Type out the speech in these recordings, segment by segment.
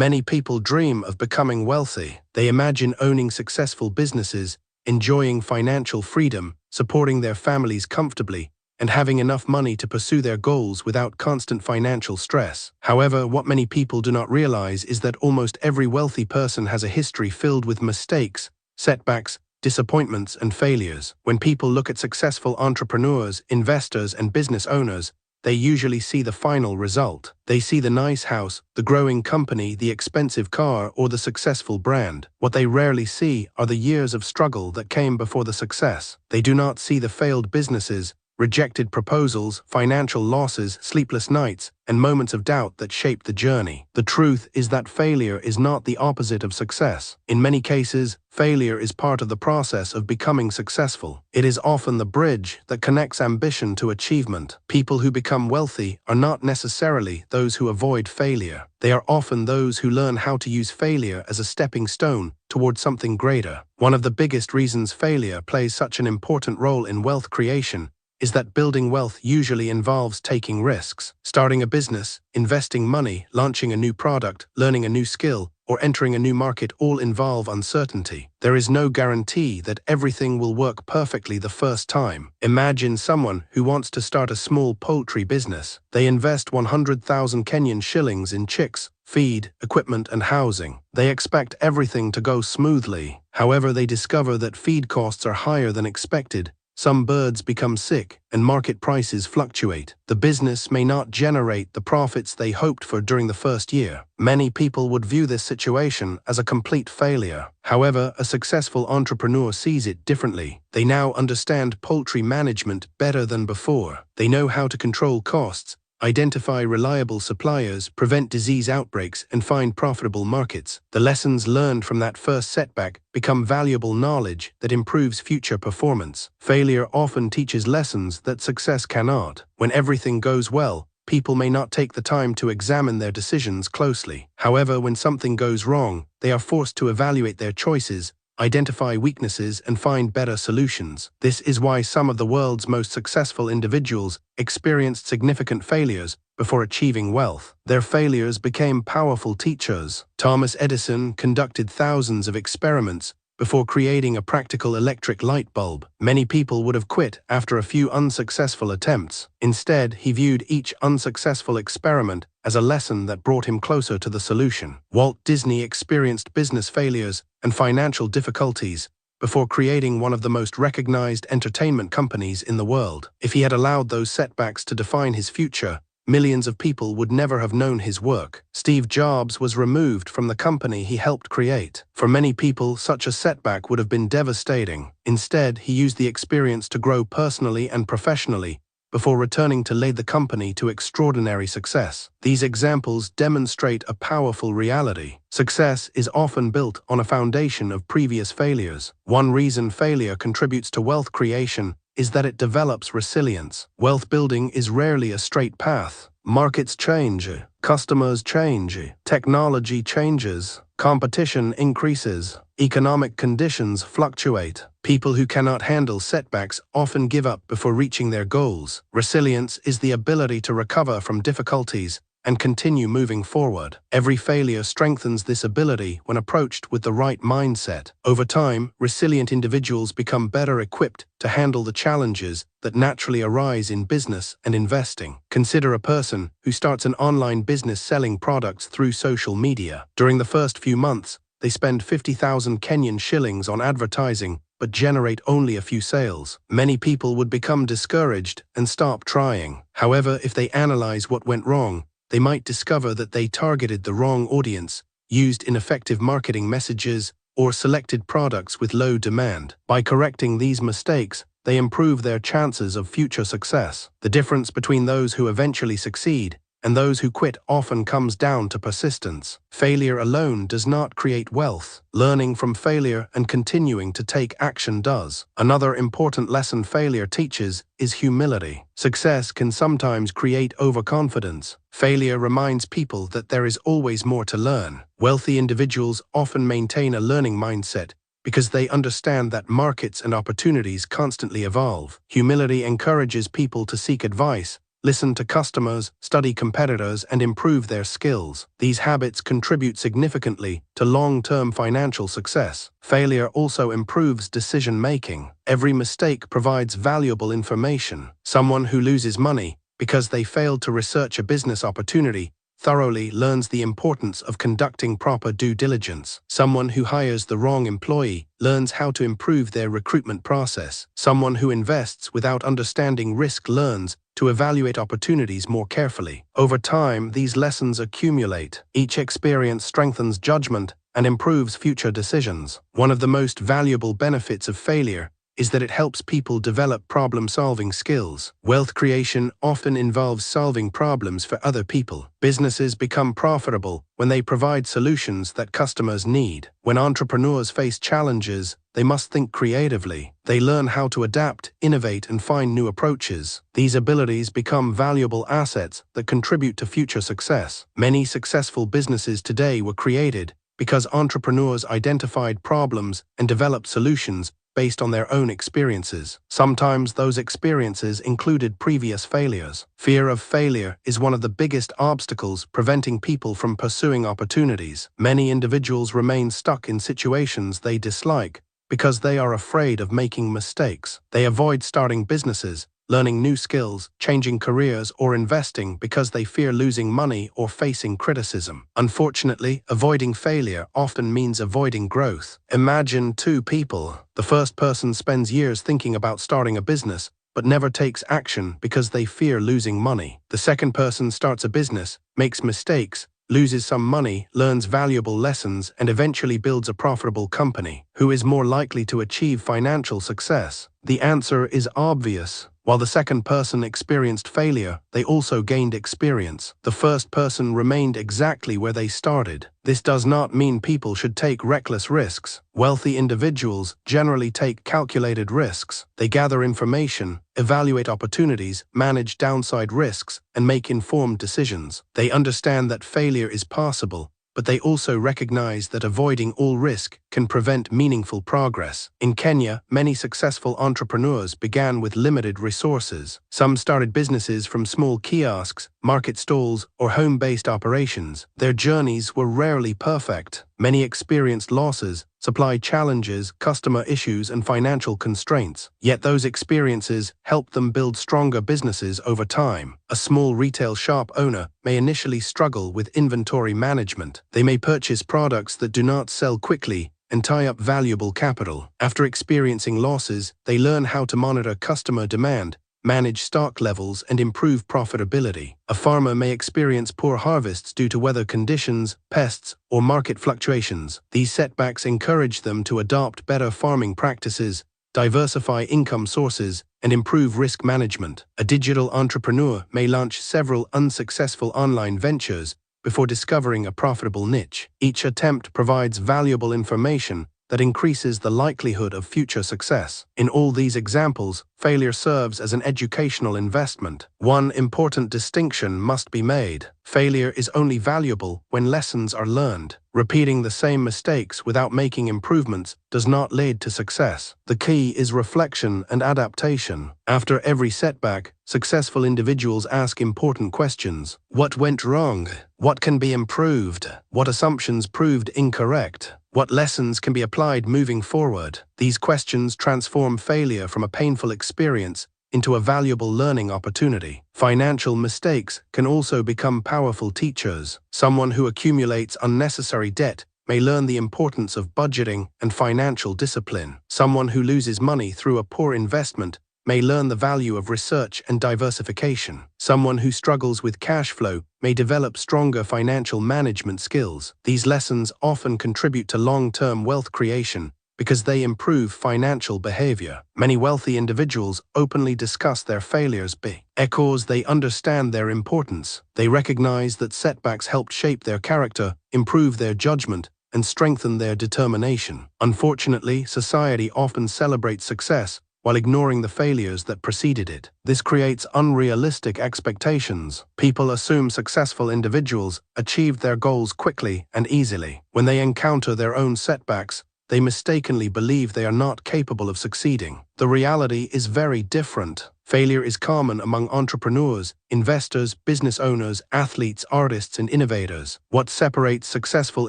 Many people dream of becoming wealthy. They imagine owning successful businesses, enjoying financial freedom, supporting their families comfortably, and having enough money to pursue their goals without constant financial stress. However, what many people do not realize is that almost every wealthy person has a history filled with mistakes, setbacks, disappointments, and failures. When people look at successful entrepreneurs, investors, and business owners, they usually see the final result. They see the nice house, the growing company, the expensive car, or the successful brand. What they rarely see are the years of struggle that came before the success. They do not see the failed businesses, rejected proposals, financial losses, sleepless nights, and moments of doubt that shaped the journey. The truth is that failure is not the opposite of success. In many cases, failure is part of the process of becoming successful. It is often the bridge that connects ambition to achievement. People who become wealthy are not necessarily those who avoid failure. They are often those who learn how to use failure as a stepping stone towards something greater. One of the biggest reasons failure plays such an important role in wealth creation is that building wealth usually involves taking risks. Starting a business, investing money, launching a new product, learning a new skill, or entering a new market all involve uncertainty. There is no guarantee that everything will work perfectly the first time. Imagine someone who wants to start a small poultry business. They invest 100,000 Kenyan shillings in chicks, feed, equipment, and housing. They expect everything to go smoothly. However, they discover that feed costs are higher than expected. Some birds become sick, and market prices fluctuate. The business may not generate the profits they hoped for during the first year. Many people would view this situation as a complete failure. However, a successful entrepreneur sees it differently. They now understand poultry management better than before. They know how to control costs, identify reliable suppliers, prevent disease outbreaks, and find profitable markets. The lessons learned from that first setback become valuable knowledge that improves future performance. Failure often teaches lessons that success cannot. When everything goes well, people may not take the time to examine their decisions closely. However, when something goes wrong, they are forced to evaluate their choices, identify weaknesses, and find better solutions. This is why some of the world's most successful individuals experienced significant failures before achieving wealth. Their failures became powerful teachers. Thomas Edison conducted thousands of experiments before creating a practical electric light bulb. Many people would have quit after a few unsuccessful attempts. Instead, he viewed each unsuccessful experiment as a lesson that brought him closer to the solution. Walt Disney experienced business failures and financial difficulties before creating one of the most recognized entertainment companies in the world. If he had allowed those setbacks to define his future, millions of people would never have known his work. Steve Jobs was removed from the company he helped create. For many people, such a setback would have been devastating. Instead, he used the experience to grow personally and professionally before returning to lead the company to extraordinary success. These examples demonstrate a powerful reality. Success is often built on a foundation of previous failures. One reason failure contributes to wealth creation is that it develops resilience. Wealth building is rarely a straight path. Markets change, customers change, technology changes, competition increases, economic conditions fluctuate. People who cannot handle setbacks often give up before reaching their goals. Resilience is the ability to recover from difficulties and continue moving forward. Every failure strengthens this ability when approached with the right mindset. Over time, resilient individuals become better equipped to handle the challenges that naturally arise in business and investing. Consider a person who starts an online business selling products through social media. During the first few months, they spend 50,000 Kenyan shillings on advertising, but generate only a few sales. Many people would become discouraged and stop trying. However, if they analyze what went wrong, they might discover that they targeted the wrong audience, used ineffective marketing messages, or selected products with low demand. By correcting these mistakes, they improve their chances of future success. The difference between those who eventually succeed and those who quit often comes down to persistence. Failure alone does not create wealth. Learning from failure and continuing to take action does. Another important lesson failure teaches is humility. Success can sometimes create overconfidence. Failure reminds people that there is always more to learn. Wealthy individuals often maintain a learning mindset because they understand that markets and opportunities constantly evolve. Humility encourages people to seek advice, listen to customers, study competitors, and improve their skills. These habits contribute significantly to long-term financial success. Failure also improves decision-making. Every mistake provides valuable information. Someone who loses money because they failed to research a business opportunity thoroughly learns the importance of conducting proper due diligence. Someone who hires the wrong employee learns how to improve their recruitment process. Someone who invests without understanding risk learns to evaluate opportunities more carefully. Over time, these lessons accumulate. Each experience strengthens judgment and improves future decisions. One of the most valuable benefits of failure is that it helps people develop problem-solving skills. Wealth creation often involves solving problems for other people. Businesses become profitable when they provide solutions that customers need. When entrepreneurs face challenges, they must think creatively. They learn how to adapt, innovate, and find new approaches. These abilities become valuable assets that contribute to future success. Many successful businesses today were created because entrepreneurs identified problems and developed solutions based on their own experiences. Sometimes those experiences included previous failures. Fear of failure is one of the biggest obstacles preventing people from pursuing opportunities. Many individuals remain stuck in situations they dislike because they are afraid of making mistakes. They avoid starting businesses, learning new skills, changing careers, or investing because they fear losing money or facing criticism. Unfortunately, avoiding failure often means avoiding growth. Imagine two people. The first person spends years thinking about starting a business, but never takes action because they fear losing money. The second person starts a business, makes mistakes, loses some money, learns valuable lessons, and eventually builds a profitable company. Who is more likely to achieve financial success? The answer is obvious. While the second person experienced failure, they also gained experience. The first person remained exactly where they started. This does not mean people should take reckless risks. Wealthy individuals generally take calculated risks. They gather information, evaluate opportunities, manage downside risks, and make informed decisions. They understand that failure is possible, but they also recognize that avoiding all risk can prevent meaningful progress. In Kenya, many successful entrepreneurs began with limited resources. Some started businesses from small kiosks, market stalls, or home-based operations. Their journeys were rarely perfect. Many experienced losses, supply challenges, customer issues, and financial constraints. Yet those experiences helped them build stronger businesses over time. A small retail shop owner may initially struggle with inventory management. They may purchase products that do not sell quickly and tie up valuable capital. After experiencing losses, they learn how to monitor customer demand, manage stock levels, and improve profitability. A farmer may experience poor harvests due to weather conditions, pests, or market fluctuations. These setbacks encourage them to adopt better farming practices, diversify income sources, and improve risk management. A digital entrepreneur may launch several unsuccessful online ventures before discovering a profitable niche. Each attempt provides valuable information that increases the likelihood of future success. In all these examples, failure serves as an educational investment. One important distinction must be made. Failure is only valuable when lessons are learned. Repeating the same mistakes without making improvements does not lead to success. The key is reflection and adaptation. After every setback, successful individuals ask important questions. What went wrong? What can be improved? What assumptions proved incorrect? What lessons can be applied moving forward? These questions transform failure from a painful experience into a valuable learning opportunity. Financial mistakes can also become powerful teachers. Someone who accumulates unnecessary debt may learn the importance of budgeting and financial discipline. Someone who loses money through a poor investment may learn the value of research and diversification. Someone who struggles with cash flow may develop stronger financial management skills. These lessons often contribute to long-term wealth creation because they improve financial behavior. Many wealthy individuals openly discuss their failures because they understand their importance. They recognize that setbacks helped shape their character, improve their judgment, and strengthen their determination. Unfortunately, society often celebrates success while ignoring the failures that preceded it. This creates unrealistic expectations. People assume successful individuals achieved their goals quickly and easily. When they encounter their own setbacks, they mistakenly believe they are not capable of succeeding. The reality is very different. Failure is common among entrepreneurs, investors, business owners, athletes, artists, and innovators. What separates successful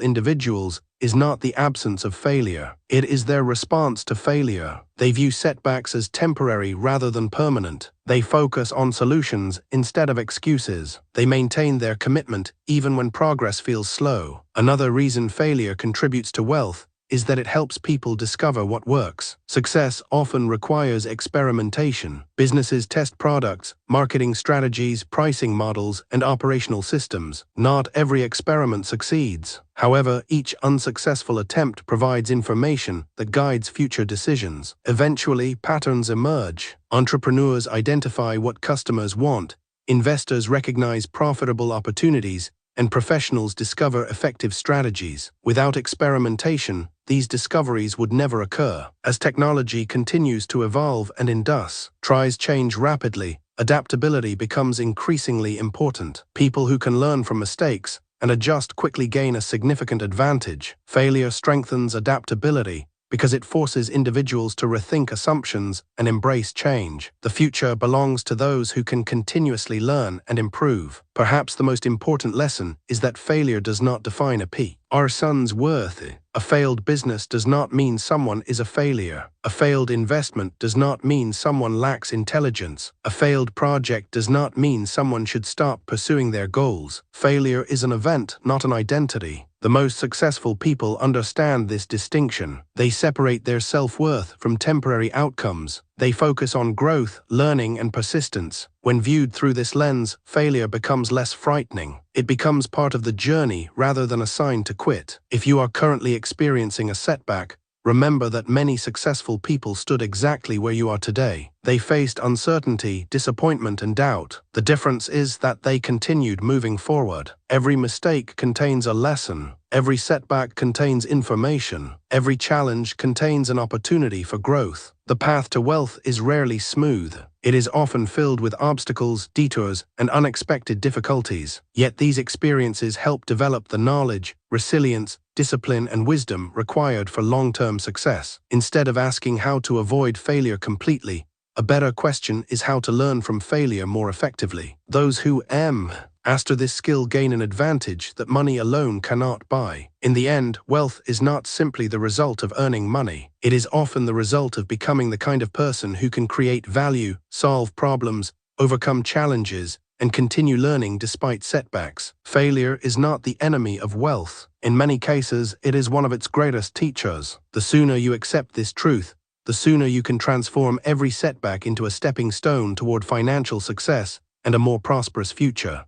individuals is not the absence of failure. It is their response to failure. They view setbacks as temporary rather than permanent. They focus on solutions instead of excuses. They maintain their commitment even when progress feels slow. Another reason failure contributes to wealth is that it helps people discover what works. Success often requires experimentation. Businesses test products, marketing strategies, pricing models, and operational systems. Not every experiment succeeds. However, each unsuccessful attempt provides information that guides future decisions. Eventually, patterns emerge. Entrepreneurs identify what customers want, investors recognize profitable opportunities, and professionals discover effective strategies. Without experimentation, these discoveries would never occur. As technology continues to evolve and industries change rapidly, adaptability becomes increasingly important. People who can learn from mistakes and adjust quickly gain a significant advantage. Failure strengthens adaptability because it forces individuals to rethink assumptions and embrace change. The future belongs to those who can continuously learn and improve. Perhaps the most important lesson is that failure does not define a person's worth. A failed business does not mean someone is a failure. A failed investment does not mean someone lacks intelligence. A failed project does not mean someone should stop pursuing their goals. Failure is an event, not an identity. The most successful people understand this distinction. They separate their self-worth from temporary outcomes. They focus on growth, learning, and persistence. When viewed through this lens, failure becomes less frightening. It becomes part of the journey rather than a sign to quit. If you are currently experiencing a setback, remember that many successful people stood exactly where you are today. They faced uncertainty, disappointment, and doubt. The difference is that they continued moving forward. Every mistake contains a lesson. Every setback contains information. Every challenge contains an opportunity for growth. The path to wealth is rarely smooth. It is often filled with obstacles, detours, and unexpected difficulties. Yet these experiences help develop the knowledge, resilience, discipline, and wisdom required for long-term success. Instead of asking how to avoid failure completely, a better question is how to learn from failure more effectively. Those who master this skill gain an advantage that money alone cannot buy. In the end, wealth is not simply the result of earning money. It is often the result of becoming the kind of person who can create value, solve problems, overcome challenges, and continue learning despite setbacks. Failure is not the enemy of wealth. In many cases, it is one of its greatest teachers. The sooner you accept this truth, the sooner you can transform every setback into a stepping stone toward financial success and a more prosperous future.